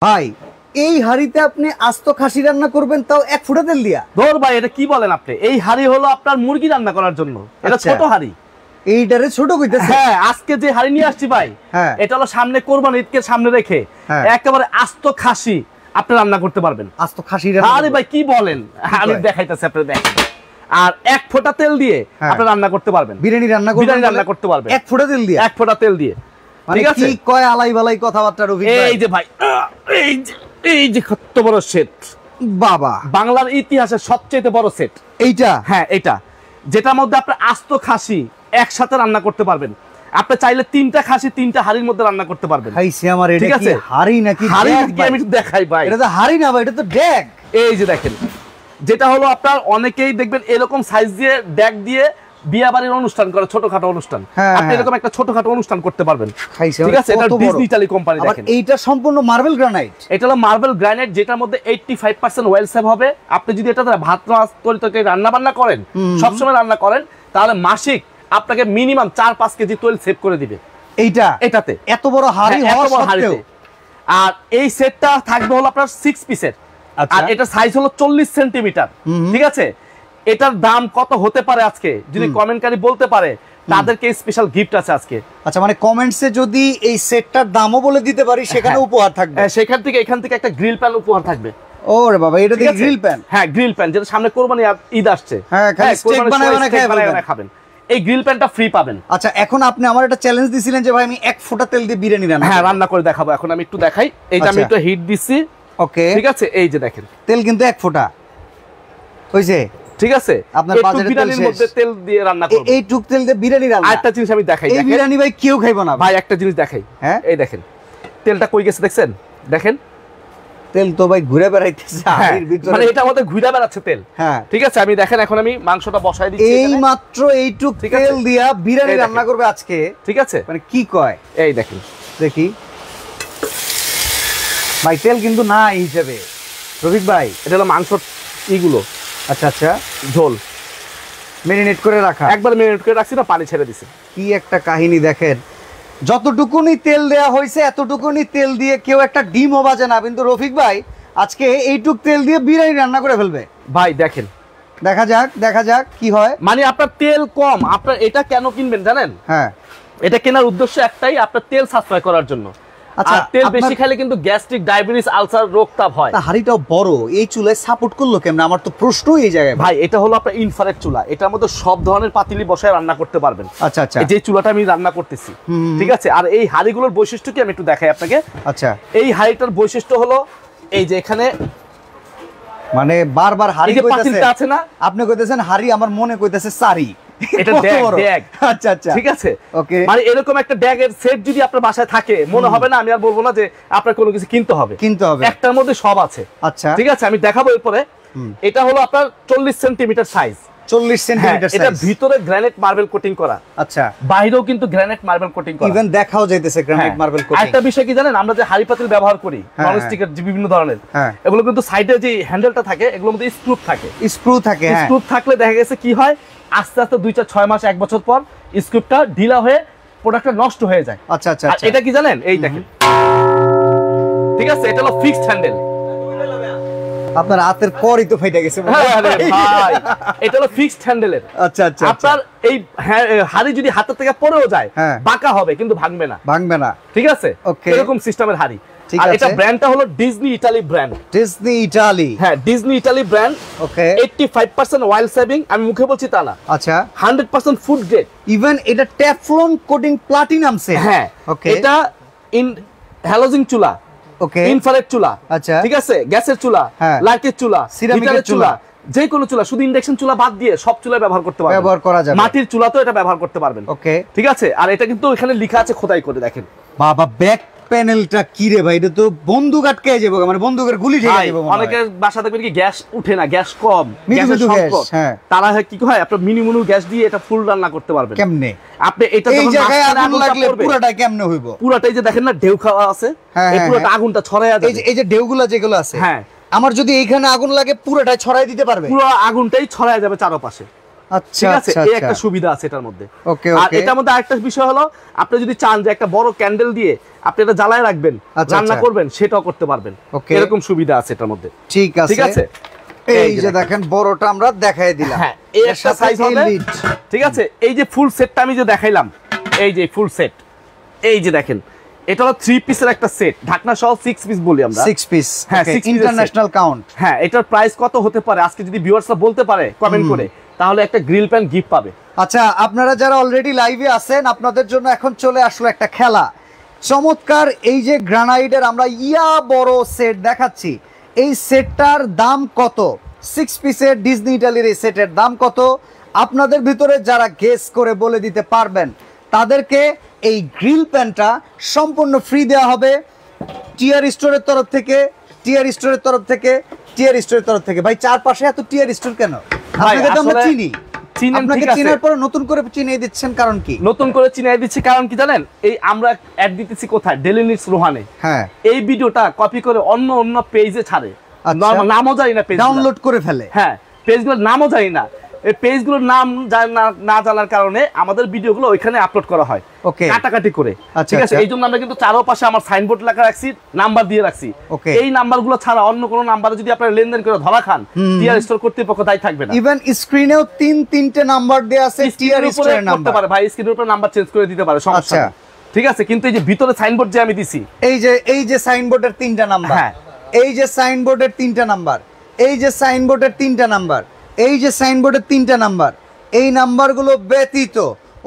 ভাই এই হাড়িতে আপনি আস্ত খাসি রান্না করবেন, তাও 1 ফুটা তেল দিয়া? ধর ভাই, এটা কি বলেন আপনি? এই হাড়ি হলো আপনার মুরগি রান্না করার জন্য, এটা ছোট হাড়ি। এইটারে ছোট কইতেছে? হ্যাঁ, আজকে যে হাড়ি নিয়ে আসছি ভাই, এটা হলো সামনে কোরবানি ঈদকে সামনে রেখে একেবারে আস্ত খাসি আপনি রান্না করতে পারবেন। আস্ত খাসি রান্না? আরে ভাই কি বলেন, আমি দেখাইতেছি আপনি দেখেন। আর 1 ফোঁটা তেল দিয়ে আপনি রান্না করতে পারবেন, বিরিয়ানি রান্না করতে পারবেন 1 ফোঁটা তেল দিয়ে? 1 ফোঁটা তেল দিয়ে। ঠিক আছে, কি কয় আলাই বালাই কথাবার্তা রফিক ভাই? এই যে ভাই, এই যে কত বড় সেট বাবা, বাংলার ইতিহাসের সবচেয়ে বড় সেট এইটা। হ্যাঁ, এটা যেটার মধ্যে আপনি আস্ত খাসি একসাথে রান্না করতে পারবেন। আপনি চাইলে 3টা খাসি 3টা হাড়ির মধ্যে রান্না করতে পারবেন। খাইছি আমার। এটা কি হাড়ি নাকি হাড়ি? আমি দেখাই ভাই, এটা তো হাড়ি না ভাই, এটা তো ড্যাগ। এই যে দেখেন, যেটা হলো আপনার অনেকেই দেখবেন এরকম সাইজ দিয়ে ড্যাগ দিয়ে বিয়া বাড়ির অনুষ্ঠান করে, ছোটখাটো অনুষ্ঠান। আপনি এরকম একটা ছোটখাটো অনুষ্ঠান করতে পারবেন। ঠিক আছে, এটা ডিজনি ইতালি কোম্পানি। দেখেন এইটা সম্পূর্ণ মার্বেল গ্রানাইট। এটা হলো মার্বেল গ্রানাইট, যেটার মধ্যে 85% ওয়েল সেভ হবে। আপনি যদি এটাতে ভাত মাছ তরকারি রান্না বান্না করেন, সবসময় রান্না করেন, তাহলে মাসিক আপনাকে মিনিমাম 4-5 কেজি তেল সেভ করে দিবে এটাতে। এত বড় হাড়ি হওয়া সত্ত্বেও। আর এই সেটটা থাকবে হলো আপনার 6 পিসের। আর এটা সাইজ হলো 40 সেন্টিমিটার। ঠিক আছে, এটার দাম কত হতে পারে আজকে যদি কমেন্টকারী বলতে পারে, তাদেরকে স্পেশাল গিফট আছে আজকে। আচ্ছা, মানে কমেন্টসে যদি এই সেটটার দামও বলে দিতে পারি, সেখানে উপহার থাকবে। সেখান থেকে এখান থেকে একটা গ্রিল প্যান উপহার থাকবে। ওরে বাবা, এটা দেখি গ্রিল প্যান। হ্যাঁ, গ্রিল প্যান, যেটা সামনে কোরবানি ঈদ আসছে। হ্যাঁ, স্টেক বানায় খাবেন, এই গ্রিল প্যানটা ফ্রি পাবেন। আচ্ছা, এখন আপনি আমার একটা চ্যালেঞ্জ দিছিলেন যে ভাই আমি 1 ফোঁটা তেল দিয়ে বিরিয়ানি রান্না করে দেখাবো। এখন আমি একটু দেখাই। এইটা আমি একটু হিট দিচ্ছি। ওকে, ঠিক আছে, এই যে দেখেন তেল কিন্তু 1 ফোঁটা হইছে। ঠিক আছে, আপনার বাজেটের বিরিয়ানির মধ্যে তেল দিয়ে রান্না করব। এই টুক তেল দিয়ে বিরিয়ানি রান্না। আরেকটা জিনিস আমি দেখাই। এই বিরিয়ানি ভাই কেউ খাইবো না ভাই, একটা জিনিস দেখাই। হ্যাঁ, এই দেখেন তেলটা কই গেছে, দেখছেন? দেখেন তেল তো ভাই ঘুরে বেড়াইতেছে হাড়ির ভিতরে, মানে এটা আমাদের ঘুরে বেড়াচ্ছে তেল। হ্যাঁ, ঠিক আছে, আমি দেখেন এখন আমি মাংসটা বসাই দিচ্ছি। এই মাত্র এইটুক তেল দিয়া বিরিয়ানি রান্না করবে আজকে। ঠিক আছে, মানে কি কয়? এই দেখেন, দেখি ভাই, তেল কিন্তু না এই হিসেবে রফিক ভাই। এটা হলো মাংসর ইগুলো। আচ্ছা আচ্ছা, ঝোল ম্যারিনেট করে রাখা। একবার ম্যারিনেট করে রাখছি না, পানি ছেড়ে দিছি। কি একটা কাহিনী দেখেন, যতটুকুনি তেল দেয়া হয়েছে এতটুকুনি তেল দিয়ে কেউ একটা ডিমও বাজে না, কিন্তু রফিক ভাই আজকে এইটুক তেল দিয়ে বিরিয়ানি রান্না করে ফেলবে। ভাই দেখেন, দেখা যাক কি হয়। মানে আপনার তেল কম, আপনার এটা কেন কিনবেন জানেন? হ্যাঁ, এটা কেনার উদ্দেশ্য একটাই, আপনার তেল সাশ্রয় করার জন্য। আচ্ছা, তেল বেশি খেলে কিন্তু গ্যাস্ট্রিক, ডায়াবেটিস, আলসার রোগ তাপ হয়। হাড়িটাও বড়, এই চুলায় সাপোর্ট করলো কেমন? আমার তো প্রশ্ন এই জায়গায়। ভাই, এটা হলো আপনার ইনফ্রারেড চুলা, এটার মধ্যে সব ধরনের পাতিলি বসায় রান্না করতে পারবেন। আচ্ছা আচ্ছা, যে চুলাটা আমি রান্না করতেছি, ঠিক আছে। আর এই হাড়িগুলোর বৈশিষ্ট্য কি আমি একটু দেখাই আপনাকে। আচ্ছা, এই হাড়িটার বৈশিষ্ট্য হলো এই যে এখানে মানে বারবার হাড়ি পাতিলটা আছে না, আপনি কইতেছেন হাড়ি, আমার মনে কইতেছে সারি। এটা ড্যাগ। আচ্ছা আচ্ছা, ঠিক আছে, ওকে। মানে এরকম একটা ড্যাগের সেট যদি আপনার বাসায় থাকে, মনে হবে না, আমি আর বলবো না যে আপনার কোনো কিছু কিনতে হবে। একটার মধ্যে সব আছে। আচ্ছা, ঠিক আছে, আমি দেখাবো এরপরে। এটা হলো আপনার 40 সেন্টিমিটার সাইজ। 40 centimetre size. এটা ভিতরে গ্রানাইট মার্বেল কোটিং করা। আচ্ছা, বাইরেও কিন্তু গ্রানাইট মার্বেল কোটিং করা। ইভেন দেখাও যাইতেছে গ্রানাইট মার্বেল কোটিং। একটা বিষয় কি জানেন, আমরা যে হাড়ি পাতিল ব্যবহার করি ননস্টিকের যে বিভিন্ন ধরনের, এগুলো কিন্তু সাইডে যে হ্যান্ডেলটা থাকে, এগুলোর মধ্যে স্ক্রু থাকে। স্ক্রু থাকলে দেখা গেছে কি হয়, আস্তে আস্তে 2-6 মাস 1 বছর পর স্ক্রুটা ঢিলা হয়ে প্রোডাক্টটা নষ্ট হয়ে যায়। আচ্ছা আচ্ছা, এটা কি জানেন? এই দেখেন, ঠিক আছে, এটা হলো ফিক্সড হ্যান্ডেল। আপনার হাতের করই তো ফেটে গেছে ভাই। এটা হলো ফিক্সড হ্যান্ডেলের। আচ্ছা আচ্ছা, আপনার এই হাড়ি যদি হাতের থেকে পড়েও যায়, বাঁকা হবে কিন্তু ভাঙবে না। ঠিক আছে, এরকম সিস্টেমের হাড়ি। আর এটা ব্র্যান্ডটা হলো Disney Italy brand. Disney Italy, হ্যাঁ, ডিজনি ইতালি ব্র্যান্ড। ওকে, 85% অয়েল সেভিং, আমি মুখে বলছি তা না। আচ্ছা, 100% ফুড গ্রেড। ইভেন এটা টেফলন কোটিং প্লাটিনাম সে। হ্যাঁ, ওকে, এটা হ্যালোজেন চুলা, ওকে, ইনফ্রারেড চুলা। আচ্ছা, ঠিক আছে, গ্যাসের চুলা, লাইটের চুলা, সিরামিকের চুলা, যে কোনো চুলা, শুধু ইন্ডাকশন চুলা বাদ দিয়ে সব চুলা ব্যবহার করতে পারবেন, ব্যবহার করা যাবে। মাটির চুলা তো এটা ব্যবহার করতে পারবেন। ওকে, ঠিক আছে। আর এটা কিন্তু এখানে লেখা আছে খোদাই করে, দেখেন বাবা, ব্যাক প্যানেলটা কি রে ভাই, এটা তো বন্দুক আটকে যাবে, মানে বন্দুকের গুলি ঠেকে যাবে। অনেকের বাসা দেখবেন কি গ্যাস উঠে না, গ্যাস কম, গ্যাসের সংকট, তারা কি হয়, আপনার মিনিমুনু গ্যাস দিয়ে এটা ফুল রান্না করতে পারবেন। কেমনে আপনি এটা এই জায়গায় আগুন লাগলে পুরোটা কেমনে হইব? পুরোটাই যে দেখেন না ঢেউ খাওয়া আছে, এই পুরোটা আগুনটা ছড়ায়া যাবে। এই যে ঢেউগুলো যেগুলো আছে, হ্যাঁ, আমার যদি এইখানে আগুন লাগে পুরোটাই ছড়াই দিতে পারবে, পুরো আগুনটাই ছড়ায়া যাবে চারপাশে। আচ্ছা, ঠিক আছে, এই একটা সুবিধা আছে এটার মধ্যে। ওকে আর এটার মধ্যে আরেকটা বিষয় হলো, আপনি যদি চান যে একটা বড় ক্যান্ডেল দিয়ে আপনি এটা জ্বালায় রাখবেন, রান্না করবেন, সেটাও করতে পারবেন, এরকম সুবিধা আছে এটার মধ্যে। ঠিক আছে। এই যে দেখেন বড়টা আমরা দেখাই দিলাম, হ্যাঁ এই একটা সাইজ হবে, ঠিক আছে। এই যে ফুল সেটটা আমি যে দেখাইলাম, এই যে ফুল সেট, এই যে দেখেন এটা হলো 3 পিসের একটা সেট, ঢাকনা সহ 6 পিস বলি আমরা, 6 পিস। হ্যাঁ, ইন্টারন্যাশনাল কাউন্ট। হ্যাঁ, এটার প্রাইস কত হতে পারে আজকে যদি ভিউয়ার্সরা বলতে পারে কমেন্ট করে, তাহলে একটা গ্রিল প্যান গিফট পাবে। আচ্ছা, আপনারা যারা অলরেডি লাইভে আছেন, আপনাদের জন্য এখন চলে আসলো একটা খেলা। চমৎকার এই যে গ্রানাইটের আমরা বড় সেট দেখাচ্ছি, এই সেটটার দাম কত? 6 পিসের ডিজনি ইটালির এই সেটের দাম কত? আপনাদের ভিতরে যারা গেস করে বলে দিতে পারবেন তাদেরকে এই গ্রিল প্যানটা সম্পূর্ণ ফ্রি দেওয়া হবে টিআর স্টোরের তরফ থেকে। টিআর স্টোরের তরফ থেকে ভাই, চারপাশে এত টিআর স্টোর কেন? আপনাকে তো আমরা চিনি, আপনাকে চিনার পর নতুন করে চিনিয়ে দিচ্ছেন, কারণ কি? নতুন করে চিনিয়ে দিচ্ছি কারণ কি জানেন? এই আমরা অ্যাড দিতেছি কোথায়? ডেইলি নিডস রোহানে। হ্যাঁ, এই ভিডিওটা কপি করে অন্য পেজে ছাড়ে, নামও জানি না, পেজ ডাউনলোড করে ফেলে। হ্যাঁ, পেজগুলোর নামও জানি না, এই পেজগুলোর নাম না জানার কারণে আমাদের ভিডিওগুলো ওইখানে আপলোড করা হয় কাটাকাটি করে, ঠিক আছে। এই জন্য আমরা কিন্তু চারপাশে আমার সাইনবোর্ড লেখা রাখছি, নাম্বার দিয়ে রাখছি। এই নাম্বারগুলো ছাড়া অন্য কোনো নাম্বারে যদি আপনারা লেনদেন করে ধরা খান, টিআর স্টোর কর্তৃপক্ষ দায়ী থাকবে না। ইভেন স্ক্রিনেও 3-3টে নাম্বার দেয়া আছে, টিআর স্টোরের নাম্বার করতে পারে ভাই, স্ক্রিনের উপরে নাম্বার চেঞ্জ করে দিতে পারে, সমস্যা নেই, ঠিক আছে। কিন্তু এই যে ভিতরে সাইনবোর্ড যে আমি দিছি, এই যে সাইনবোর্ডের 3টা নাম্বার, হ্যাঁ, এই যে সাইনবোর্ডের 3টা নাম্বার, এই যে সাইনবোর্ডের 3টা নাম্বার, এই যে সাইনবোর্ডের 3টা নাম্বার, এই নাম্বারগুলো ব্যতীত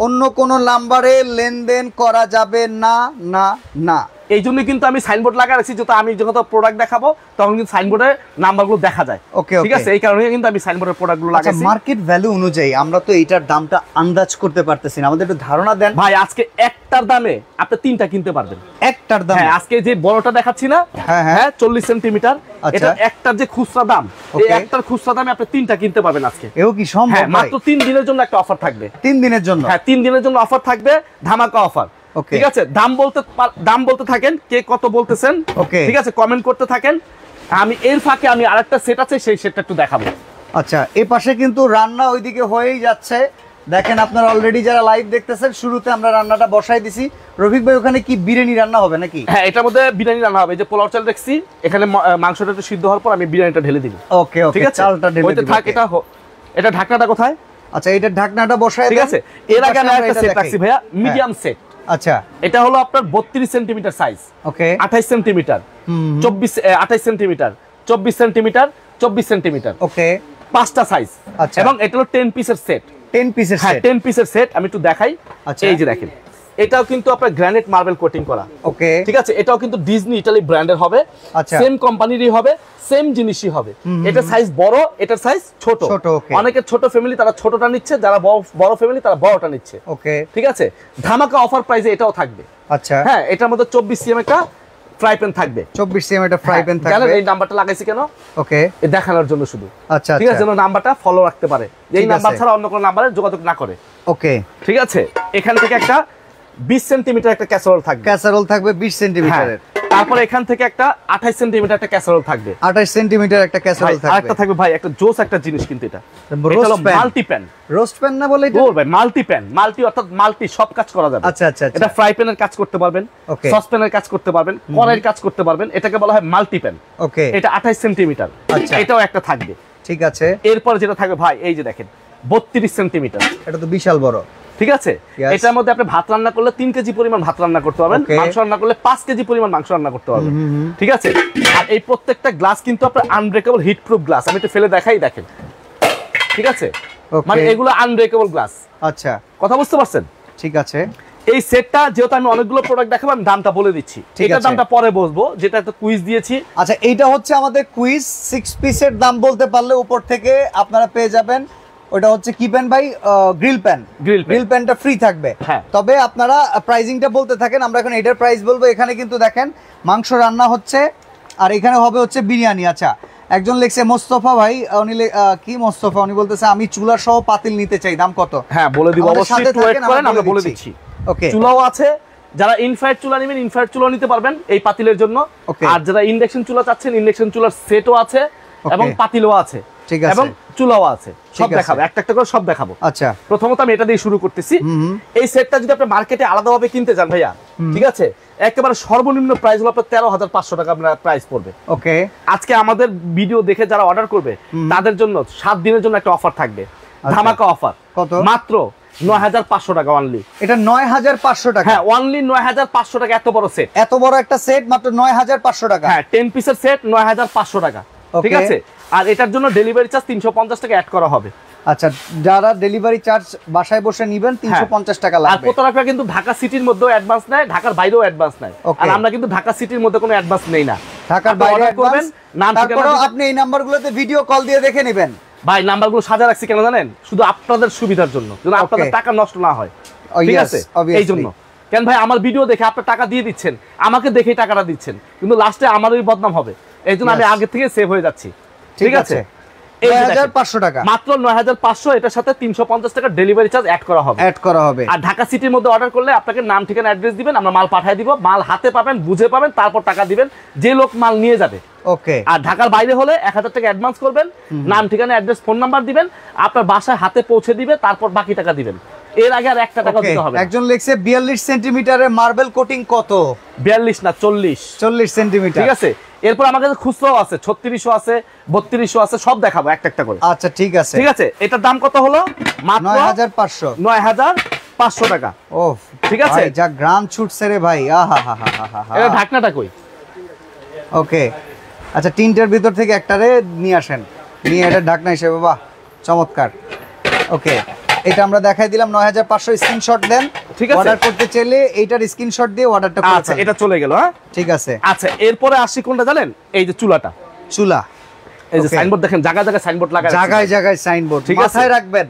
অন্য কোনো নাম্বারে লেনদেন করা যাবে না, না, না। এই জন্য কিন্তু আমি সাইনবোর্ড লাগা রাখছি, যাতে আমি যখন প্রোডাক্ট দেখাবো তখন কিন্তু সাইনবোর্ডের নাম্বারগুলো দেখা যায়, ঠিক আছে। এই কারণে কিন্তু আমি সাইনবোর্ডের প্রোডাক্টগুলো লাগাইছি। মার্কেট ভ্যালু অনুযায়ী আমরা তো এইটার দামটা আন্দাজ করতে পারতেছি না, আমাদের একটু ধারণা দেন ভাই। আজকে একটার দামে আপনি 3টা কিনতে পারবেন, একটার দামে। হ্যাঁ, আজকে যে বড়টা দেখাচ্ছি না, হ্যাঁ 40 সেন্টিমিটার, এটা একটার যে খুচরা দাম, এই একটার খুচরা দামে আপনি 3টা কিনতে পারবেন আজকে। এও কি সম্ভব? হ্যাঁ, মাত্র 3 দিনের জন্য একটা অফার থাকবে। 3 দিনের জন্য? হ্যাঁ, 3 দিনের জন্য অফার থাকবে, ধামাকা অফার, ঠিক আছে। দাম বলতে থাকেন, কে কত বলতেছেন, ঠিক আছে, কমেন্ট করতে থাকেন। আমি এর ফাঁকে আমি আরেকটা সেট আছে, সেই সেটটা একটু দেখাবো। আচ্ছা, এই পাশে কিন্তু রান্না ওইদিকে হয়েই যাচ্ছে, দেখেন আপনারা অলরেডি যারা লাইভ দেখতেছেন, শুরুতে আমরা রান্নাটা বসাই দিছি। রফিক ভাই, ওখানে কি বিরিয়ানি রান্না হবে নাকি? হ্যাঁ, এটার মধ্যে বিরিয়ানি রান্না হবে। যে পোলাও চাল দেখছি, এখানে মাংসটা একটু সিদ্ধ হওয়ার পর আমি বিরিয়ানিটা ঢেলে দিব। ওকে, ঠিক আছে, চালটা ঢেলে দিব। থাক, এটা ঢাকনাটা কোথায়? আচ্ছা, এটা ঢাকনাটা বসাই, ঠিক আছে। এর আগে আমি একটা সেট রাখছি ভাইয়া, মিডিয়াম সেট। আচ্ছা, এটা হলো আপনার 32 সেন্টিমিটার সাইজ, ওকে, 28 সেন্টিমিটার, 28 সেন্টিমিটার, 24 সেন্টিমিটার, 24 সেন্টিমিটার, ওকে, 5টা সাইজ। এবং এটা হলো 10 পিসের সেট। 10 পিসের সেট? 10 পিসের সেট। আমি একটু দেখাই। এই যে দেখেন, এটাও কিন্তু আপনার গ্রানাইট মার্বেল কোটিং করা, ওকে, ঠিক আছে। এটাও কিন্তু ডিজনি ইটালি ব্র্যান্ডের হবে, সেম কোম্পানিরই হবে, সেম জিনিসই হবে। এটা সাইজ বড়, এটার সাইজ ছোট। অনেকে ছোট ফ্যামিলি তারা ছোটটা নিচ্ছে, যারা বড় ফ্যামিলি তারা বড়টা নিচ্ছে, ওকে, ঠিক আছে। ধামাকা অফার প্রাইসে এটাও থাকবে। আচ্ছা, হ্যাঁ, এটার মধ্যে 24 সিএম একটা ফ্রাই প্যান থাকবে। 24 সিএম একটা ফ্রাই প্যান থাকবে। জানেন এই নাম্বারটা লাগাইছি কেন? ওকে, এই দেখানোর জন্য শুধু। আচ্ছা, ঠিক আছে, যেন নাম্বারটা ফলো রাখতে পারে, এই নাম্বার ছাড়া অন্য কোনো নাম্বারে যোগাযোগ না করে। ওকে, ঠিক আছে। এখান থেকে একটা 20 সেন্টিমিটার একটা ক্যাসারোল থাকবে 20 সেন্টিমিটারের। তারপর এখান থেকে একটা 28 সেন্টিমিটার একটা ক্যাসারোল থাকবে, 28 সেন্টিমিটার একটা ক্যাসারোল থাকবে। আরেকটা থাকবে ভাই, একটা জোস একটা জিনিস কিন্তু এটা হলো মাল্টি প্যান। রোস্ট প্যান না বলে এটা? ও ভাই, মাল্টি প্যান। মাল্টি অর্থাৎ মাল্টি, সব কাজ করা যাবে। আচ্ছা, আচ্ছা, এটা ফ্রাই প্যানের কাজ করতে পারবেন, সস প্যানের কাজ করতে পারবেন, কড়াইয়ের কাজ করতে পারবেন। এটাকে বলা হয় মাল্টি প্যান। ওকে, এটা 28 সেন্টিমিটার। আচ্ছা, এটাও একটা থাকবে, ঠিক আছে। এরপর যেটা থাকবে ভাই, এই যে দেখেন 32 সেন্টিমিটার। এটা তো বিশাল বড়, ঠিক আছে। এটার মধ্যে আপনি ভাত রান্না করলে 3 কেজি পরিমাণ ভাত রান্না করতে পারবেন, মাংস রান্না করলে 5 কেজি পরিমাণ মাংস রান্না করতে পারবেন, ঠিক আছে। আর এই প্রত্যেকটা গ্লাস কিন্তু আপনার আনব্রেকেবল হিট প্রুফ গ্লাস। আমি একটু ফেলে দেখাই, দেখেন, ঠিক আছে। মানে এগুলো আনব্রেকেবল গ্লাস। আচ্ছা, কথা বুঝতে পারছেন? ঠিক আছে। এই সেটটা যেহেতু আমি অনেকগুলো প্রোডাক্ট দেখাবো, আমি দামটা বলে দিচ্ছি, এটার দামটা পরে বলবো, যেটা একটা কুইজ দিয়েছি। আচ্ছা, এইটা হচ্ছে আমাদের কুইজ। 6 পিসের দাম বলতে পারলে উপর থেকে আপনারা পেয়ে যাবেন, ওটা হচ্ছে কি প্যান ভাই? Grill pan. গ্রিল প্যানটা ফ্রি থাকবে। তবে আপনারা প্রাইজিংটা বলতে থাকেন, আমরা এখন এটার প্রাইস বলবো। এখানে কিন্তু দেখেন মাংস রান্না হচ্ছে, আর এখানে হবে হচ্ছে বিরিয়ানি। আচ্ছা, একজন লিখছে মোস্তফা ভাই, উনি কি মোস্তফা, উনি বলতেছে আমি চুলা সহ পাতিল নিতে চাই, দাম কত? হ্যাঁ, বলে দিব, অবশ্যই একটু ওয়েট করেন, আমরা বলে দিচ্ছি। ওকে, চুলাও আছে, যারা ইনফ্রারেড চুলা নেবেন ইনফ্রারেড চুলা নিতে পারবেন এই পাতিলের জন্য। আর যারা ইন্ডাকশন চুলা চাচ্ছেন, ইন্ডাকশন চুলার সেটও আছে এবং পাতিলও আছে। এবং চুলাও আছে, সব দেখাবো একটা একটা করে সব দেখাবো। আচ্ছা, প্রথমত আমি এটা দিয়ে শুরু করতেছি। এই সেটটা যদি আপনি মার্কেটে আলাদাভাবে কিনতে যান ভাইয়া, ঠিক আছে, একেবারে সর্বনিম্ন প্রাইস হলো আপনার 13,500 টাকা আপনার প্রাইস পড়বে। ওকে, আজকে আমাদের ভিডিও দেখে যারা অর্ডার করবে তাদের জন্য 7 দিনের জন্য একটা অফার থাকবে, ধামাকা অফার। কত? মাত্র 9,500 টাকা অনলি। এটা 9,500 টাকা? হ্যাঁ, অনলি 9,500 টাকা। এত বড় সেট, এত বড় একটা সেট মাত্র 9,500 টাকা। হ্যাঁ, 10 পিসের সেট 9,500 টাকা, ঠিক আছে। আর এটার জন্য ডেলিভারি চার্জ 350 টাকা অ্যাড করা হবে। আচ্ছা, যারা ডেলিভারি চার্জ বাসায় বসে নেবেন 350 টাকা লাগবে। আর প্রতারকরা কিন্তু ঢাকা সিটির মধ্যেও অ্যাডভান্স নেয়, ঢাকার বাইরেও অ্যাডভান্স নেয়। আর আমরা কিন্তু ঢাকা সিটির মধ্যে কোনো অ্যাডভান্স নেই না, ঢাকার বাইরে করবেন। নাম ঠিকানা আপনি এই নাম্বারগুলোতে ভিডিও কল দিয়ে দেখে নেবেন। ভাই, নাম্বারগুলো সাজা রাখছি কেন জানেন? শুধু আপনাদের সুবিধার জন্য, যেন আপনাদের টাকা নষ্ট না হয়, ঠিক আছে, এই জন্য। কেন ভাই, আমার ভিডিও দেখে আপনার টাকা দিয়ে দিচ্ছেন, আমাকে দেখেই টাকাটা দিচ্ছেন, কিন্তু লাস্টে আমারই বদনাম হবে। এই জন্য আমি আগে থেকে সেভ হয়ে যাচ্ছি, ঠিক আছে। 9,500 টাকা, মাত্র 9,500। এটার সাথে 350 টাকা ডেলিভারি চার্জ অ্যাড করা হবে। আর ঢাকা সিটির মধ্যে অর্ডার করলে আপনাকে নাম ঠিকানা অ্যাড্রেস দিবেন, আমরা মাল পাঠিয়ে দিব। মাল হাতে পাবেন, বুঝে পাবেন, তারপর টাকা দিবেন যে লোক মাল নিয়ে যাবে। ওকে। আর ঢাকার বাইরে হলে 1,000 টাকা অ্যাডভান্স করবেন, নাম ঠিকানা অ্যাড্রেস ফোন নাম্বার দিবেন, আপনার বাসায় হাতে পৌঁছে দিবে, তারপর বাকি টাকা দিবেন। এর আগে আর 1 টাকা দিতে হবে। একজন লিখছে 42 সেন্টিমিটারের মার্বেল কোটিং কত? 42 না, 40 সেন্টিমিটার, ঠিক আছে। এরপর আমার কাছে খুচরাও আছে, 3600 আছে, 3200 আছে, সব দেখাবো একটা একটা করে। আচ্ছা, ঠিক আছে, ঠিক আছে। এটার দাম কত হলো? মাত্র 9,500 টাকা। ও, ঠিক আছে। যা গ্রাম ছুটছে রে ভাই, আহা হা হা হা হা। এটা ঢাকনাটা কই? ওকে, আচ্ছা, তিনটার ভিতর থেকে একটারে নিয়ে আসেন, নিয়ে এটা ঢাকনা হিসেবে। বাহ, চমৎকার। ওকে, এটা আমরা দেখাই দিলাম 9,500। স্ক্রিনশট দেন, ঠিক আছে। অর্ডার করতে চাইলে এইটার স্ক্রিনশট দিয়ে অর্ডারটা করে। আচ্ছা, এটা চলে গেল। হ্যাঁ, ঠিক আছে। আচ্ছা, এরপরে আসি কোনটা জানেন? এই যে চুলাটা, চুলা। এই যে সাইনবোর্ড দেখেন, জায়গায় জায়গায় সাইনবোর্ড লাগাই, জায়গায় জায়গায় সাইনবোর্ড, ঠিক আছে, মাথায় রাখবেন।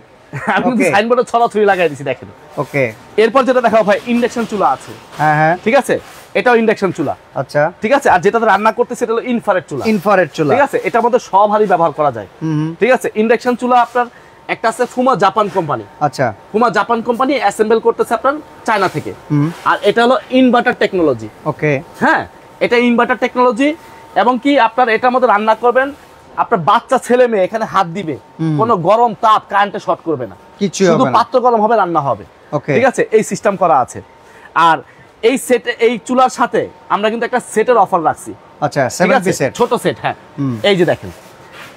আমি কিন্তু সাইনবোর্ডে ছড়াছড়ি লাগাই দিছি, দেখেন। ওকে, এরপর যেটা দেখাও ভাই, ইন্ডাকশন চুলা আছে। হ্যাঁ হ্যাঁ, ঠিক আছে, এটাও ইন্ডাকশন চুলা। আচ্ছা, ঠিক আছে। আর যেটাতে রান্না করতে সেটা হলো ইনফ্রারেড চুলা। ইনফ্রারেড চুলা, ঠিক আছে। এটার মধ্যে সব হাড়ি ব্যবহার করা যায়, ঠিক আছে। ইন্ডাকশন চুলা আপনার একটা আছে ফুমা জাপান কোম্পানি। আচ্ছা, ফুমা জাপান কোম্পানি অ্যাসেম্বল করতেছে আপনার চায়না থেকে। আর এটা হলো ইনভার্টার টেকনোলজি। ওকে, হ্যাঁ, এটা ইনভার্টার টেকনোলজি। এবং কি আপনার এটার মধ্যে রান্না করবেন, আপনার বাচ্চা ছেলে মেয়ে এখানে হাত দিবে, কোনো গরম তাপ কারেন্টে শর্ট করবে না, কিছু শুধু পাত্র গরম হবে, রান্না হবে, ঠিক আছে। এই সিস্টেম করা আছে। আর এই সেট, এই চুলার সাথে আমরা কিন্তু একটা সেটের অফার রাখছি। আচ্ছা, 7 পিস সেট, ছোট সেট। হ্যাঁ, এই যে দেখেন,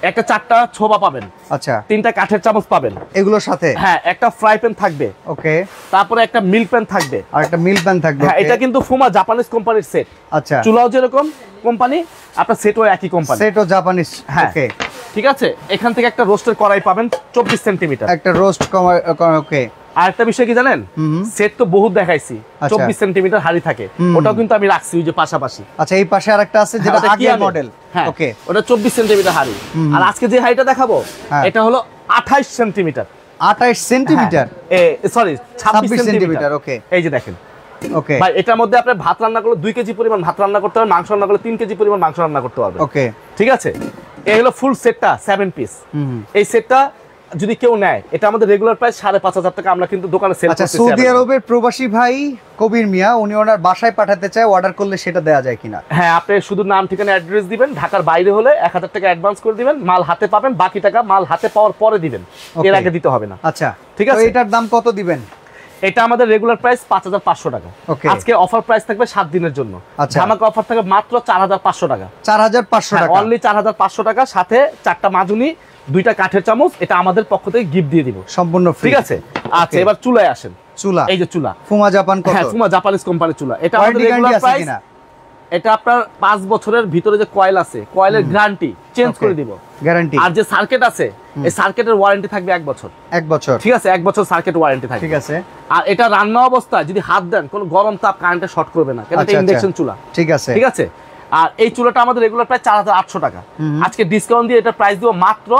একটা 4টা ছোবা পাবেন। আচ্ছা, 3টা কাঠের চামচ পাবেন এগুলোর সাথে। হ্যাঁ, একটা ফ্রাই প্যান থাকবে। ওকে, তারপরে একটা মিল্ক প্যান থাকবে। আর একটা মিল্ক প্যান থাকবে। হ্যাঁ, এটা কিন্তু ফুমা জাপানিজ কোম্পানির সেট। আচ্ছা, চুলাও যেরকম কোম্পানি, আপনার সেটও একই কোম্পানি, সেটও জাপানিজ। ওকে, ঠিক আছে। এখান থেকে একটা রোস্টের কড়াই পাবেন 24 সেন্টিমিটার, একটা রোস্ট। ওকে, আরেকটা বিষয় কি জানেন? সেট তো বহুত দেখাইছি, 24 সেন্টিমিটার হাড়ি থাকে, ওটাও কিন্তু আমি রাখছি ওই যে পাশাপাশি। আচ্ছা, এই পাশে আরেকটা আছে যেটা আগের মডেল। ওকে, ওটা 24 সেন্টিমিটার হাড়ি। আর আজকে যে হাড়িটা দেখাবো এটা হলো 28 centimetre. 28 centimetre, sorry 26 centimetre. Okay, এই যে দেখেন। ওকে ভাই, এটার মধ্যে আপনি ভাত রান্না করলে 2 কেজি পরিমাণ ভাত রান্না করতে পারবেন, মাংস রান্না করলে 3 কেজি পরিমাণ মাংস রান্না করতে পারবেন। ওকে, ঠিক আছে। এই হলো ফুল সেটটা 7 পিস। এই সেটটা যদি কেউ নেয়, এটা আমাদের রেগুলার প্রাইস 5,500 টাকা, আমরা কিন্তু দোকানে সেল করতেছি। আচ্ছা, সৌদি আরবের প্রবাসী ভাই কবির মিয়া, উনি ওনার বাসায় পাঠাতে চায়, অর্ডার করলে সেটা দেয়া যায় কিনা? হ্যাঁ, আপনি শুধু নাম ঠিকানা অ্যাড্রেস দিবেন, ঢাকার বাইরে হলে 1,000 টাকা অ্যাডভান্স করে দিবেন, মাল হাতে পাবেন, বাকি টাকা মাল হাতে পাওয়ার পরে দিবেন, এর আগে দিতে হবে না। আচ্ছা, ঠিক আছে। এটার দাম কত দিবেন? এটা আমাদের রেগুলার প্রাইস 5,500 টাকা। আজকে অফার প্রাইস থাকবে 7 দিনের জন্য। ধামাকা অফার থাকবে মাত্র 4,500 টাকা। 4,500 টাকা, অনলি 4,500 টাকা। সাথে 4টা মাজুনি, 2টা কাঠের চামচ, এটা আমাদের পক্ষ থেকে গিফট দিয়ে দিব, সম্পূর্ণ ফ্রি, ঠিক আছে। আচ্ছা, এবার চুলায় আসেন। চুলা, এই যে চুলা ফুমা জাপান, হ্যাঁ, ফুমা জাপানিজ কোম্পানির চুলা। এটা আমাদের রেগুলার প্রাইস। এটা আপনার 5 বছরের ভিতরে যে কয়েল আছে, কয়েলের গ্যারান্টি চেঞ্জ করে দিব, গ্যারান্টি। আর যে সার্কিট আছে, এই সার্কিটের ওয়ারেন্টি থাকবে 1 বছর। 1 বছর, ঠিক আছে, 1 বছর সার্কিট ওয়ারেন্টি থাকবে, ঠিক আছে। আর এটা রান্না অবস্থায় যদি হাত দেন, কোনো গরম তাপ কারেন্টে শর্ট করবে না, কারণ এটা ইন্ডাকশন চুলা, ঠিক আছে, ঠিক আছে। আর এই চুলাটা আমাদের রেগুলার প্রাইস 4,800 টাকা। আজকে ডিসকাউন্ট দিয়ে এটা প্রাইস দিব মাত্র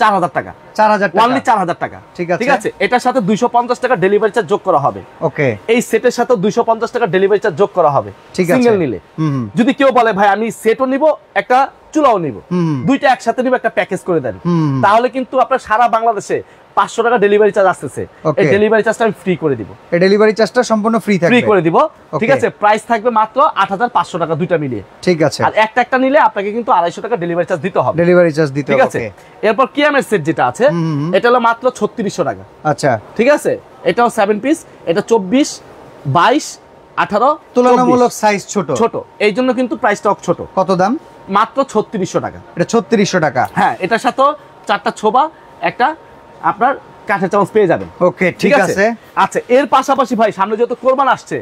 4,000 টাকা। 4,000 টাকা, অনলি 4,000 টাকা, ঠিক আছে, ঠিক আছে। এটার সাথে 250 টাকা ডেলিভারি চার্জ যোগ করা হবে। ওকে, এই সেটের সাথে 250 টাকা ডেলিভারি চার্জ যোগ করা হবে, ঠিক আছে, সিঙ্গেল নিলে। যদি কেউ বলে ভাই আমি সেটও নিব, একটা চুলাও নিব, দুইটা একসাথে নিব, একটা প্যাকেজ করে দেন, তাহলে কিন্তু আপনার সারা বাংলাদেশে 500 টাকা ডেলিভারি চার্জ আসছে, এই ডেলিভারি চার্জটা আমি ফ্রি করে দিব। এই ডেলিভারি চার্জটা সম্পূর্ণ ফ্রি থাকবে, ফ্রি করে দিব। ঠিক আছে, প্রাইস থাকবে মাত্র 8500 টাকা দুইটা মিলিয়ে। ঠিক আছে, আর একটা নিলে আপনাকে কিন্তু 250 টাকা ডেলিভারি চার্জ দিতে হবে, ডেলিভারি চার্জ দিতে হবে। ঠিক আছে, এরপর কিয়ামের সেট যেটা আছে এটা হলো মাত্র 3600 টাকা। আচ্ছা, ঠিক আছে, এটাও 7 পিস, এটা 24, 22, 18 তুলনামূলক সাইজ ছোট ছোট, এই জন্য কিন্তু প্রাইসটা ছোট। কত দাম? মাত্র 3600 টাকা। এটা 3600 টাকা। হ্যাঁ, এটার সাথে 4টা ছোবা, একটা আপনার কাঠের চামচ পেয়ে যাবেন। ওকে, ঠিক আছে। আচ্ছা, এর পাশাপাশি ভাই সামনে যত কোরবান আসছে,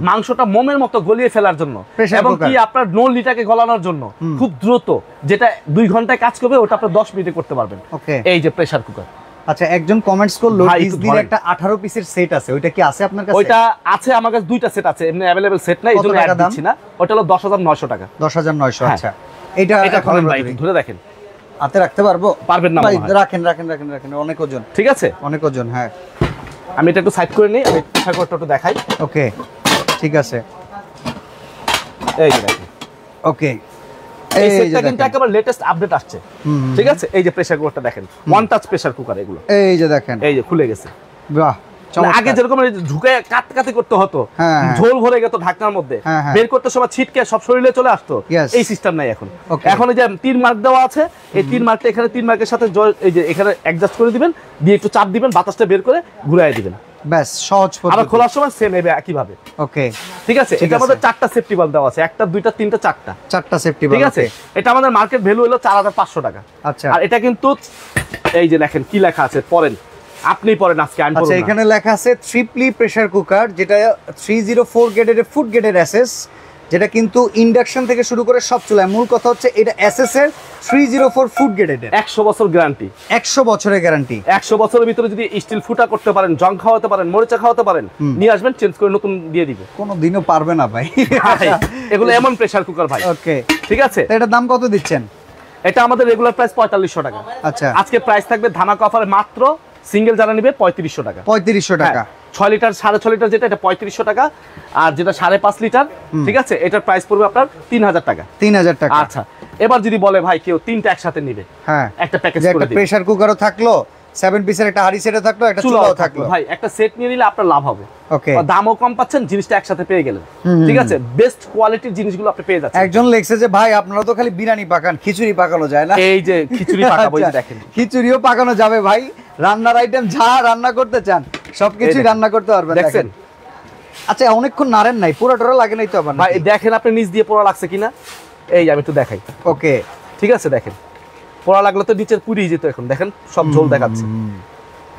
মাংসটা মোমের মতো গলিয়ে ফেলার জন্য এবং কি আপনার নলিটাকে গলানোর জন্য খুব দ্রুত, যেটা 2 ঘন্টায় কাজ করবে ওটা আপনি 10 মিনিটে করতে পারবেন। ওকে, এই যে প্রেসার কুকার। আচ্ছা, একজন কমেন্টস করলো ডিজনির একটা 18 পিসের সেট আছে, ওইটা কি আছে আপনার কাছে? ওইটা আছে, আমার কাছে 2টা সেট আছে, এমনি अवेलेबल সেট নাই, এজন্য অ্যাড দিচ্ছি না। ওটা হলো 10900 টাকা। 10900। আচ্ছা, এটা ধরেন ভাই, ধরে দেখেন, হাতে রাখতে পারবো? পারবেন না ভাই, রাখেন রাখেন রাখেন রাখেন, অনেক ওজন। ঠিক আছে, অনেক ওজন। হ্যাঁ, আমি এটা একটু সাইড করে নিই, আমি প্রেসার কুকারটা একটু দেখাই। ওকে, ঠিক আছে, এই যে দেখেন। ওকে, এই সেটটা কিন্তু একেবারে লেটেস্ট আপডেট আসছে। ঠিক আছে, এই যে প্রেসার কুকারটা দেখেন, ওয়ান টাচ প্রেসার কুকার এগুলো। এই যে দেখেন, এই যে খুলে গেছে। বাহ, আগে যেরকম ঝুঁকে কাটকাতি করতে হতো, ঝোল ভরে গেত ঢাকনার মধ্যে, বের করতে সময় ছিটকে সব শরীরে চলে আসতো, এই সিস্টেম নাই এখন। এখন এই যে 3 মার্ক দেওয়া আছে, এই 3 মার্কটা এখানে 3 মার্কের সাথে এই যে এখানে অ্যাডজাস্ট করে দিবেন, দিয়ে একটু চাপ দিবেন, বাতাসটা বের করে ঘুরায় দিবেন, ব্যাস, সহজ পদ্ধতি। আর খোলার সময় সেম হবে একই ভাবে। ওকে, ঠিক আছে, এটার মধ্যে 4টা সেফটি বাল্ব দেওয়া আছে, 1টা 2টা 3টা 4টা সেফটি বাল্ব। ঠিক আছে, এটা আমাদের মার্কেট ভ্যালু হলো 4500 টাকা। আচ্ছা, আর এটা কিন্তু এই যে দেখেন কি লেখা আছে, পড়েন, আপনি পড়েন আজকে। আচ্ছা, এখানে লেখা আছে ট্রিপলি প্রেসার কুকার, যেটা 304 গ্রেডের ফুড গ্রেডের এসএস, যেটা কিন্তু ইন্ডাকশন থেকে শুরু করে সব চুলায়। মূল কথা হচ্ছে এটা এসএস এর 304 ফুড গ্রেডের, 100 বছর গ্যারান্টি, 100 বছরের গ্যারান্টি। 100 বছরের ভিতরে যদি স্টিল ফুটা করতে পারেন, জং খাওয়াতে পারেন, মরিচা খাওয়াতে পারেন, নিয়ে আসবেন, চেঞ্জ করে নতুন দিয়ে দিব। কোনো দিনও পারবে না ভাই, এগুলো এমন প্রেসার কুকার ভাই। ওকে, ঠিক আছে, এটার দাম কত দিচ্ছেন? এটা আমাদের রেগুলার প্রাইস 4500 টাকা। আচ্ছা, আজকে প্রাইস থাকবে ধামাকা অফারে মাত্র সিঙ্গেল যারা নিবে 3500 টাকা। 3500 টাকা। 6 লিটার 6.5 লিটার যেটা, এটা 3500 টাকা। আর যেটা 5.5 লিটার, ঠিক আছে, এটার প্রাইস পড়বে আপনার 3000 টাকা। 3000 টাকা। আচ্ছা, এবার যদি বলে ভাই কেউ 3টা একসাথে নিবে, হ্যাঁ, একটা প্যাকেজ করে দিই, প্রেসার কুকারও থাকলো, 7 পিসের একটা হাড়ি সেটও থাকলো, একটা চুলাও থাকলো, ভাই একটা সেট নিয়ে নিলে আপনার লাভ হবে। ওকে, দামও কম পাচ্ছেন, জিনিসটা একসাথে পেয়ে গেলেন। ঠিক আছে, বেস্ট কোয়ালিটির জিনিসগুলো আপনি পেয়ে যাচ্ছেন। একজন লেখছে যে ভাই আপনারা তো খালি বিরিয়ানি পাকান, খিচুড়ি পাকানো যায় না? এই যে খিচুড়ি পাকাবো, এই দেখেন, খিচুড়িও পাকানো যাবে ভাই। রান্নার আইটেম যা রান্না করতে চান সবকিছুই রান্না করতে পারবেন। দেখেন, আচ্ছা, অনেকক্ষণ নাড়েন নাই, পুরো টোরা লাগে নাই তো আবার? ভাই দেখেন আপনি নিচ দিয়ে পোড়া লাগছে কিনা, এই আমি একটু দেখাই। ওকে, ঠিক আছে, দেখেন পোড়া লাগলে তো নিচের পুড়িয়ে যেত, এখন দেখেন সব ঝোল দেখাচ্ছে।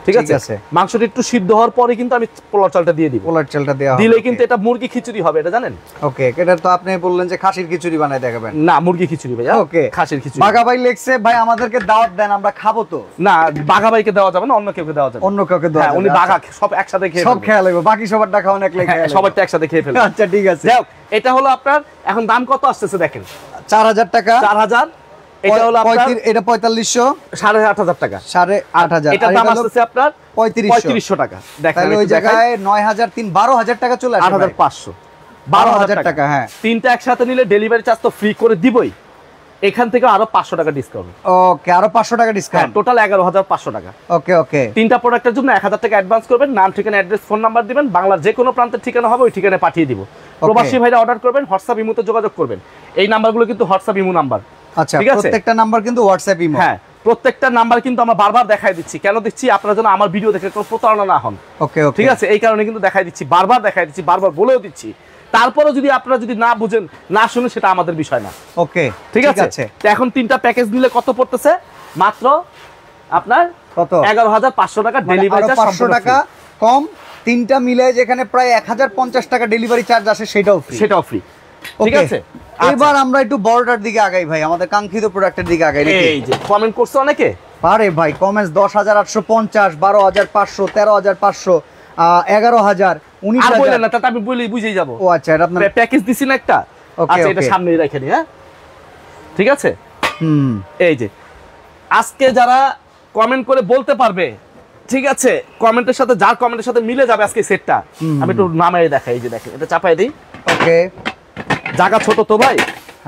ঠিক আছে, মাংসটা একটু সিদ্ধ হওয়ার পরে কিন্তু আমি পোলার চালটা দিয়ে দিব। পোলার চালটা দেওয়া দিলে কিন্তু এটা মুরগি খিচুড়ি হবে, এটা জানেন? ওকে, এটা তো আপনি বললেন যে খাসির খিচুড়ি বানায় দেখাবেন। না, মুরগি খিচুড়ি ভাই। ওকে, খাসির খিচুড়ি। বাঘা ভাই লেখছে ভাই আমাদেরকে দাওয়াত দেন, আমরা খাবো তো। না, বাঘা ভাইকে দেওয়া যাবে না, অন্য কাউকে দেওয়া যাবে। অন্য কাউকে দেওয়া যাবে, উনি বাঘা সব একসাথে খেয়ে সব খেয়ে লাগবে, বাকি সবারটা খাওয়ান একলাই খেয়ে লাগবে, সবারটা একসাথে খেয়ে ফেলবে। আচ্ছা, ঠিক আছে। যাও, এটা হলো আপনার এখন দাম কত আসছে দেখেন, 4000 টাকা। 4000। এটা হলো আপনার, এটা 4500, 8500 টাকা। 8500, এটা দাম আসছে আপনার 3500 টাকা। দেখেন তাহলে ওই জায়গায় 9003 12000 টাকা চলে আসে। 8500, 12000 টাকা। হ্যাঁ, তিনটা একসাথে নিলে ডেলিভারি চার্জ তো ফ্রি করে দিবই, এখান থেকে আরো 500 টাকা ডিসকাউন্ট। ওকে, আরো 500 টাকা ডিসকাউন্ট, টোটাল 11500 টাকা। ওকে, ওকে, তিনটা প্রোডাক্টের জন্য 1000 টাকা অ্যাডভান্স করবেন, নাম, ঠিকানা, অ্যাড্রেস, ফোন নাম্বার দিবেন, বাংলার যে কোনো প্রান্তের ঠিকানা হবে ওই ঠিকানায় পাঠিয়ে দিব। প্রবাসী ভাইরা অর্ডার করবেন, হোয়াটসঅ্যাপ ইমোতে যোগাযোগ করবেন। এই নাম্বারগুলো কিন্তু হোয়াটসঅ্যাপ ইমো নাম্বার। আচ্ছা, প্রত্যেকটা নাম্বার কিন্তু হোয়াটসঅ্যাপ ইমো। হ্যাঁ, প্রত্যেকটা নাম্বার কিন্তু আমরা বারবার দেখাই দিচ্ছি। কেন দিচ্ছি? আপনারা যেন আমার ভিডিও দেখে কোনো প্রতারণা না হন। ওকে, ওকে, ঠিক আছে, এই কারণে কিন্তু দেখাই দিচ্ছি, বারবার দেখাই দিচ্ছি, বারবার বলেও দিচ্ছি। তারপরে যদি আপনারা যদি না বুঝেন, না শুনেন, সেটা আমাদের বিষয় না। ওকে, ঠিক আছে। এখন 3টা প্যাকেজ নিলে কত পড়তেছে? মাত্র আপনার কত? 11500 টাকা ডেলিভারি চার্জ, 500 টাকা কম। 3টা মিলে যেখানে প্রায় 1050 টাকা ডেলিভারি চার্জ আসে, সেটাও ফ্রি। ঠিক আছে, এবার আমরা একটু বড়টার দিকে আগাই ভাই, আমাদের কাঙ্ক্ষিত প্রোডাক্টের দিকে আগাই। এই যে কমেন্ট করছে অনেকে, আরে ভাই কমেন্টস 10850, 12500, 13500, 11000, 19000। আর বলেন না, তাতে আমি বলি বুঝেই যাব। ও আচ্ছা, এটা আপনার প্যাকেজ দিছি না একটা। আচ্ছা, এটা সামনেই রেখে নি। হ্যাঁ, ঠিক আছে। এই যে আজকে যারা কমেন্ট করে বলতে পারবে, ঠিক আছে, কমেন্টের সাথে যার কমেন্টের সাথে মিলে যাবে আজকে সেটটা, আমি একটু নামাই দেখাই। এই যে দেখেন, এটা চাপাই দিই। ওকে, জায়গা ছোট তো ভাই।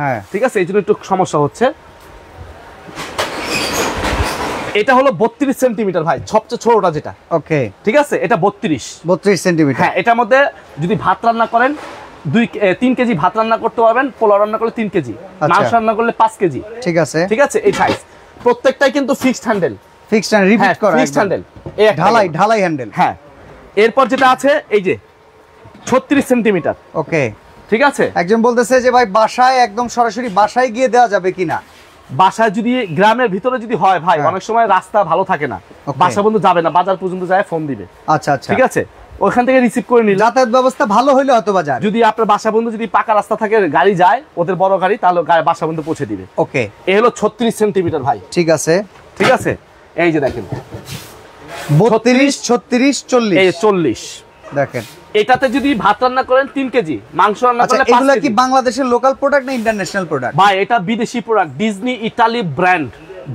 হ্যাঁ, ঠিক আছে, এই জন্য একটু সমস্যা হচ্ছে। এটা হলো 32 সেন্টিমিটার ভাই, সবচেয়ে ছোটটা যেটা। ওকে, ঠিক আছে, এটা 32 সেন্টিমিটার। হ্যাঁ, এটার মধ্যে যদি ভাত রান্না করেন 3 কেজি ভাত রান্না করতে পারবেন, পোলাও রান্না করলে 3 কেজি, মাংস রান্না করলে 5 কেজি। ঠিক আছে, ঠিক আছে, এই সাইজ প্রত্যেকটাই কিন্তু fixed handle, fixed handle, repeat করা ফিক্সড হ্যান্ডেল, এই ঢালাই হ্যান্ডেল। হ্যাঁ, এরপর যেটা আছে এই যে 36 সেন্টিমিটার। ওকে, ঠিক আছে। একজন বলতেছে যে ভাই বাসায় একদম সরাসরি বাসায় গিয়ে দেওয়া যাবে কিনা? বাসায় যদি গ্রামের ভিতরে যদি হয় ভাই, অনেক সময় রাস্তা ভালো থাকে না, বাসা পর্যন্ত যাবে না, বাজার পর্যন্ত যায় ফোন দিবে। আচ্ছা আচ্ছা, ঠিক আছে, ওখান থেকে রিসিভ করে নিলে, যাতায়াত ব্যবস্থা ভালো হইলে হয়তো বাজার, যদি আপনার বাসা পর্যন্ত যদি পাকা রাস্তা থাকে, গাড়ি যায় ওদের বড় গাড়ি, তাহলে বাসা পর্যন্ত পৌঁছে দিবে। ওকে, এই হলো 36 সেন্টিমিটার ভাই। ঠিক আছে, ঠিক আছে, এই যে দেখেন 32, 36, 40, এই 40 দেখেন। এটাতে যদি ভাত রান্না করেন 3 কেজি, মাংস রান্না করলে 5 কেজি। এগুলা কি বাংলাদেশের লোকাল প্রোডাক্ট না ইন্টারন্যাশনাল প্রোডাক্ট? ভাই এটা বিদেশি প্রোডাক্ট, ডিজনি ইতালি ব্র্যান্ড,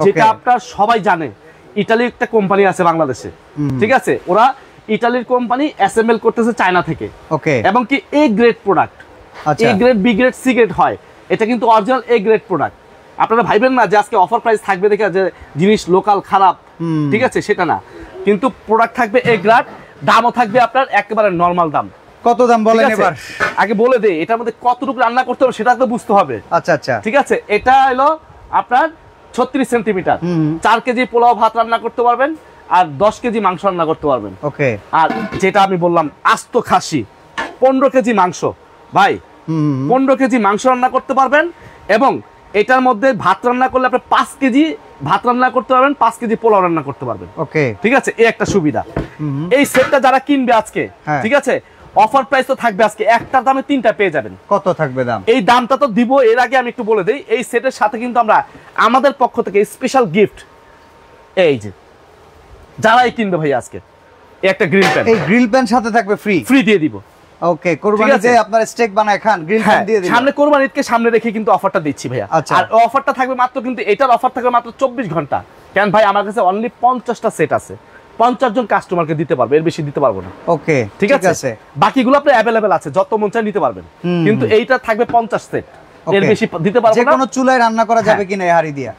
যেটা আপনারা সবাই জানে। ইতালির একটা কোম্পানি আছে বাংলাদেশে, ঠিক আছে, ওরা ইতালির কোম্পানি অ্যাসেম্বল করতেছে চায়না থেকে। ওকে, এবং কি A grade product, A grade, B grade, C grade হয়, এটা কিন্তু অরিজিনাল এ গ্রেড প্রোডাক্ট। আপনারা ভাইবেন না যে আজকে অফার প্রাইস থাকবে দেখে যে জিনিস লোকাল খারাপ, ঠিক আছে, সেটা না, কিন্তু প্রোডাক্ট থাকবে এ গ্রেড, দামও থাকবে আপনার একেবারে নরমাল দাম। কত দাম বলেন এবার? আগে বলে দেই এটার মধ্যে কতটুকু রান্না করতে হবে সেটা তো বুঝতে হবে। আচ্ছা আচ্ছা, ঠিক আছে, এটা হলো আপনার 36 সেন্টিমিটার, 4 কেজি পোলাও ভাত রান্না করতে পারবেন, আর 10 কেজি মাংস রান্না করতে পারবেন। ওকে, আর যেটা আমি বললাম আস্ত খাসি 15 কেজি মাংস ভাই, 15 কেজি মাংস রান্না করতে পারবেন, এবং এটার মধ্যে ভাত রান্না করলে আপনি 5 কেজি ভাত রান্না করতে পারবেন, 5 কেজি পোলাও রান্না করতে পারবেন। ওকে, ঠিক আছে, এই একটা সুবিধা। এই সেটটা যারা কিনবে আজকে, ঠিক আছে, অফার প্রাইস তো থাকবে আজকে একটার দামে 3টা পেয়ে যাবেন। কত থাকবে দাম? এই দামটা তো দিব, এর আগে আমি একটু বলে দেই, এই সেটের সাথে কিন্তু আমরা আমাদের পক্ষ থেকে স্পেশাল গিফট, এই যে যারাই কিনবে ভাই আজকে একটা গ্রিল প্যান, এই গ্রিল প্যান সাথে থাকবে ফ্রি দিয়ে দিব। ওকে, কুরবানিতে আপনারা স্টেক বানায় খান, গ্রিল প্যান দিয়ে দিবেন। সামনে কুরবানি ঈদকে সামনে রেখে কিন্তু অফারটা দিচ্ছি ভাইয়া। আর অফারটা থাকবে মাত্র, কিন্তু এটার অফার থাকবে মাত্র 24 ঘন্টা। কেন ভাই, আমার কাছে অনলি 50টা সেট আছে, 50 জন কাস্টমারকে দিতে পারবে, এর বেশি দিতে পারবো না। ওকে, ঠিক আছে, বাকিগুলো আপনি अवेलेबल আছে, যত মন চায় নিতে পারবেন, কিন্তু এইটা থাকবে 50 সেট, এর বেশি দিতে পারবো না। যে কোনো চুলায় রান্না করা যাবে কিনা এই হাড়ি দিয়া?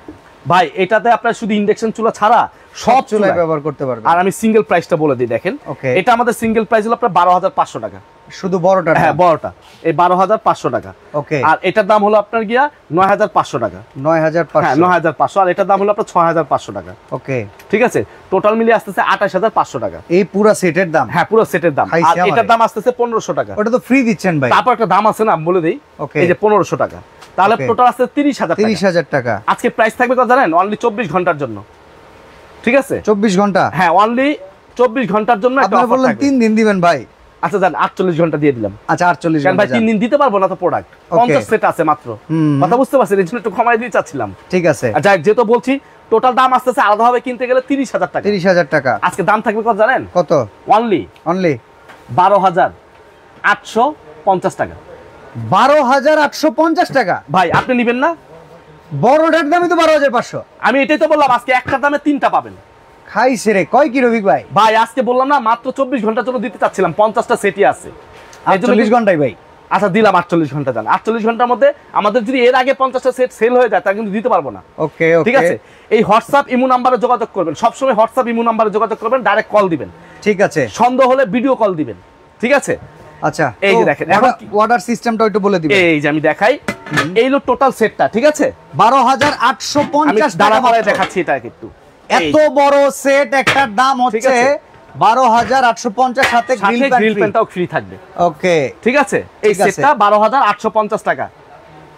ভাই এটাতে আপনার শুধু ইন্ডাকশন চুলা ছাড়া সব চুলায় ব্যবহার করতে পারবেন। আর আমি সিঙ্গেল প্রাইসটা বলে দিই, দেখেন এটা আমাদের সিঙ্গেল প্রাইস হলো আপনার 12,500 টাকা, শুধু বড়টা। হ্যাঁ, বড়টা এই 12,500 টাকা। ওকে, আর এটার দাম হলো আপনার গিয়া 9,500 টাকা, 9,500, হ্যাঁ 9,500, আর এটার দাম হলো আপনার 6,500 টাকা। ওকে, ঠিক আছে, টোটাল মিলিয়ে আসতেছে 28,500 টাকা এই পুরো সেটের দাম। হ্যাঁ, পুরো সেটের দাম। আর এটার দাম আসতেছে 1,500 টাকা। ওটা তো ফ্রি দিচ্ছেন ভাই। তারপর একটা দাম আছে না, বলে দেই, এই যে 1,500 টাকা, তাহলে টোটাল আসছে 30,000 টাকা। আজকে প্রাইস থাকবে কত জানেন? অনলি 24 ঘন্টার জন্য। ঠিক আছে, 24 ঘন্টা, হ্যাঁ অনলি 24 ঘন্টার জন্য। আপনারা বললেন 3 দিন দিবেন ভাই। আচ্ছা জান, 48 ঘন্টা দিয়ে দিলাম। আচ্ছা 48 ঘন্টা, ভাই 3 দিন দিতে পারবো না তো, প্রোডাক্ট 50 সেট আছে মাত্র, কথা বুঝতে পারছেন, এই জন্য একটু কমাই দিয়ে চাচ্ছিলাম। ঠিক আছে, আচ্ছা যেহেতু বলছি টোটাল দাম আসতেছে আলাদাভাবে কিনতে গেলে 30,000 টাকা। 30,000 টাকা আজকে দাম থাকবে কত জানেন? কত? অনলি 12,850 টাকা। 12,850 টাকা ভাই আপনি নেবেন না? বড়টার দামই তো 12,500। আমি এটাই তো বললাম, আজকে একটার দামে 3টা পাবেন। খাইছে রে, কয় কি রবিক ভাই? ভাই আজকে বললাম না, মাত্র 24 ঘন্টার জন্য দিতে চাচ্ছিলাম, 50টা সেটই আছে। 48 ঘন্টায় ভাই। আচ্ছা দিলাম 48 ঘন্টা জান। 48 ঘন্টার মধ্যে আমাদের যদি এর আগে 50টা সেট সেল হয়ে যায়, তা কিন্তু দিতে পারবো না। ওকে, ঠিক আছে, এই হোয়াটসঅ্যাপ ইমো নাম্বারে যোগাযোগ করবেন, সবসময় হোয়াটসঅ্যাপ ইমো নাম্বারে যোগাযোগ করবেন, ডাইরেক্ট কল দিবেন। ঠিক আছে, সন্দেহ হলে ভিডিও কল দিবেন। ঠিক আছে, আচ্ছা এই যে দেখেন, এখন অর্ডার সিস্টেমটা একটু বলে দিবেন। এই যে আমি দেখাই, এই হলো টোটাল সেটটা। ঠিক আছে, 12,850 টাকা দাঁড়ায় দেখাচ্ছি এটা একটু। এত বড় সেট, একটার দাম হচ্ছে 12,850, সাথে গ্রিল প্যানটাও ফ্রি থাকবে। ওকে, ঠিক আছে, এই সেটটা 12,850 টাকা।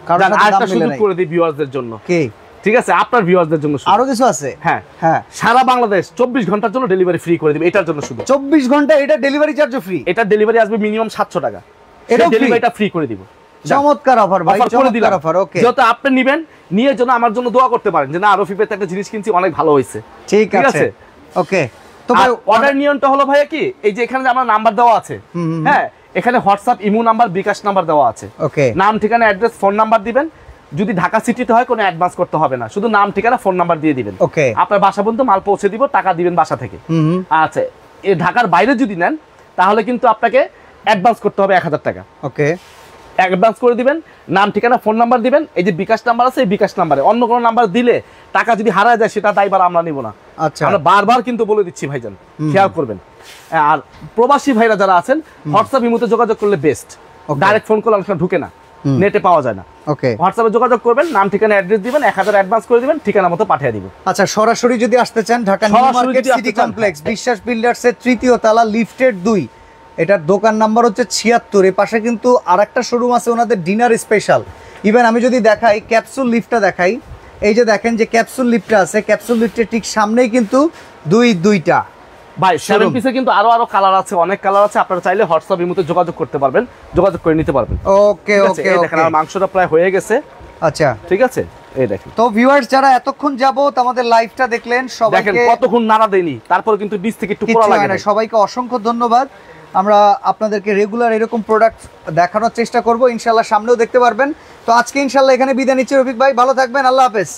কারণ আরেকটা সুযোগ করে দিই ভিউয়ারদের জন্য। কি? ঠিক আছে, আপনার ভিউয়ারদের জন্য আরো কিছু আছে। হ্যাঁ হ্যাঁ, সারা বাংলাদেশ 24 ঘন্টার জন্য ডেলিভারি ফ্রি করে দিবে, এটার জন্য শুধু 24 ঘন্টা। এটা ডেলিভারি চার্জও ফ্রি, এটা ডেলিভারি আসবে মিনিমাম 700 টাকা, এটা ডেলিভারিটা ফ্রি করে দিব। চমৎকার অফার ভাই, চমৎকার অফার। ওকে, যত আপনি নেবেন, নিয়ে জন্য আমার জন্য দোয়া করতে পারেন যে না, রফিপেতে একটা জিনিস কিনছি, অনেক ভালো হয়েছে। ঠিক আছে, ওকে। তো ভাই অর্ডার নিয়মটা হলো ভাইয়া কি, এই যে এখানে আমার নাম্বার দেওয়া আছে, হ্যাঁ এখানে হোয়াটসঅ্যাপ ইমো নাম্বার, বিকাশ নাম্বার দেওয়া আছে। ওকে, নাম ঠিকানা অ্যাড্রেস ফোন নাম্বার দিবেন। যদি ঢাকা সিটিতে হয় কোনো অ্যাডভান্স করতে হবে না, শুধু নাম ঠিকানা ফোন নাম্বার দিয়ে দিবেন। ওকে, আপনার বাসা পর্যন্ত মাল পৌঁছে দিব, টাকা দিবেন বাসা থেকে। আচ্ছা, এই ঢাকার বাইরে যদি নেন তাহলে কিন্তু আপনাকে অ্যাডভান্স করতে হবে 1,000 টাকা। ওকে, অ্যাডভান্স করে দিবেন, নাম ঠিকানা ফোন নাম্বার দিবেন, এই যে বিকাশ নাম্বার আছে এই বিকাশ নাম্বারে, অন্য কোনো নাম্বার দিলে টাকা যদি হারায় যায় সেটা দায়ভার আমরা নিব না। আচ্ছা, আমরা বারবার কিন্তু বলে দিচ্ছি ভাইজান, খেয়াল করবেন। আর প্রবাসী ভাইরা যারা আছেন হোয়াটসঅ্যাপ ইমোতে যোগাযোগ করলে বেস্ট, ডাইরেক্ট ফোন করলে অনেক সময় ঢুকে না, নেটে পাওয়া যায় না। ওকে, হোয়াটসঅ্যাপে যোগাযোগ করবেন, নাম ঠিকানা অ্যাড্রেস দিবেন, 1000 অ্যাডভান্স করে দিবেন, ঠিকানা মতো পাঠিয়ে দিব। আচ্ছা, সরাসরি যদি আসতে চান Dhaka new market city complex বিশ্বাস বিল্ডার্স এর 3য় তলা লিফটেড 2, এটার দোকান নাম্বার হচ্ছে 76। এর পাশে কিন্তু আরেকটা শোরুম আছে ওনাদের ডিনার স্পেশাল। ইভেন আমি যদি দেখাই ক্যাপসুল লিফটটা দেখাই, এই যে দেখেন যে ক্যাপসুল লিফটটা আছে, ক্যাপসুল লিফটের ঠিক সামনেই কিন্তু দুইটা ভাই 7 পিসে কিন্তু আরো কালার আছে, অনেক কালার আছে, আপনারা চাইলে হোয়াটসঅ্যাপ ইমোতে যোগাযোগ করতে পারবেন, যোগাযোগ করে নিতে পারবেন। ওকে ওকে, দেখেন আমার মাংসটা প্রায় হয়ে গেছে। আচ্ছা ঠিক আছে, এই দেখেন। তো ভিউয়ার্স যারা এতক্ষণ যাবত আমাদের লাইভটা দেখলেন, সবাইকে দেখেন কতক্ষণ নাড়া দেয়নি, তারপর কিন্তু নিচ থেকে একটু পোড়া লাগে না। সবাইকে অসংখ্য ধন্যবাদ। আমরা আপনাদেরকে রেগুলার এরকম প্রোডাক্ট দেখানোর চেষ্টা করব, ইনশাআল্লাহ সামনেও দেখতে পারবেন। তো আজকে ইনশাআল্লাহ এখানে বিদায় নিচ্ছি। রফিক ভাই ভালো থাকবেন, আল্লাহ হাফেজ।